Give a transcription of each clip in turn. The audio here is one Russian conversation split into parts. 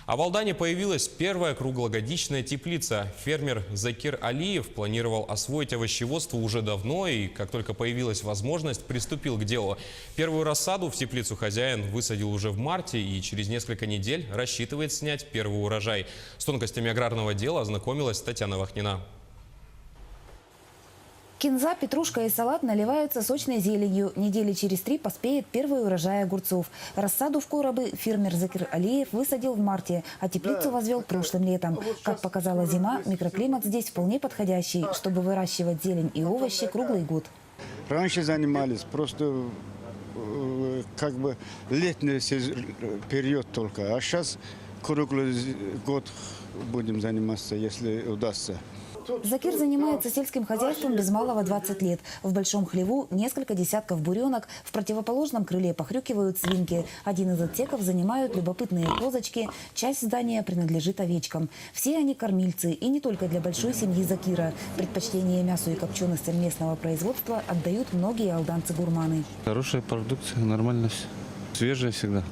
А в Алдане появилась первая круглогодичная теплица. Фермер Закир Алиев планировал освоить овощеводство уже давно и, как только появилась возможность, приступил к делу. Первую рассаду в теплицу хозяин высадил уже в марте и через несколько недель рассчитывает снять первый урожай. С тонкостями аграрного дела ознакомилась Татьяна Вахнина. Кинза, петрушка и салат наливаются сочной зеленью. Недели через 3 поспеет первый урожай огурцов. Рассаду в коробы фермер Закир Алиев высадил в марте, а теплицу возвел прошлым летом. Как показала зима, микроклимат здесь вполне подходящий, чтобы выращивать зелень и овощи круглый год. Раньше занимались просто как бы летний период только, а сейчас круглый год будем заниматься, если удастся. Закир занимается сельским хозяйством без малого 20 лет. В большом хлеву несколько десятков буренок. В противоположном крыле похрюкивают свинки. Один из отсеков занимают любопытные козочки. Часть здания принадлежит овечкам. Все они кормильцы. И не только для большой семьи Закира. Предпочтение мясу и копченостям местного производства отдают многие алданцы-гурманы. Хорошая продукция, нормально все. Свежая всегда.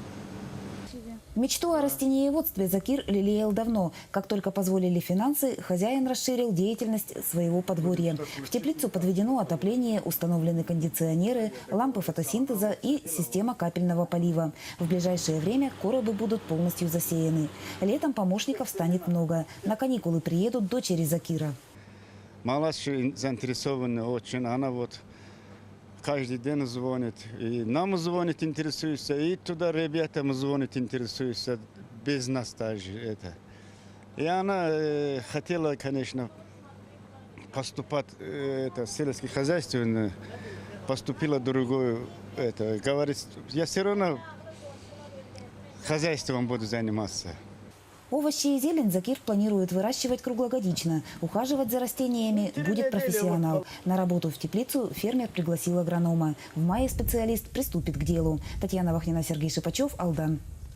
Мечту о растениеводстве Закир лелеял давно. Как только позволили финансы, хозяин расширил деятельность своего подворья. В теплицу подведено отопление, установлены кондиционеры, лампы фотосинтеза и система капельного полива. В ближайшее время коробы будут полностью засеяны. Летом помощников станет много. На каникулы приедут дочери Закира. Малыши заинтересованы очень, она вот каждый день звонит, и нам звонит, интересуется, и туда ребятам звонит, интересуется, без нас даже это. И она хотела, конечно, поступать в сельское хозяйство, поступила другое, говорит, я все равно хозяйством буду заниматься. Овощи и зелень Закир планирует выращивать круглогодично. Ухаживать за растениями будет профессионал. На работу в теплицу фермер пригласил агронома. В мае специалист приступит к делу. Татьяна Вахнина, Сергей Шипачев, Алдан.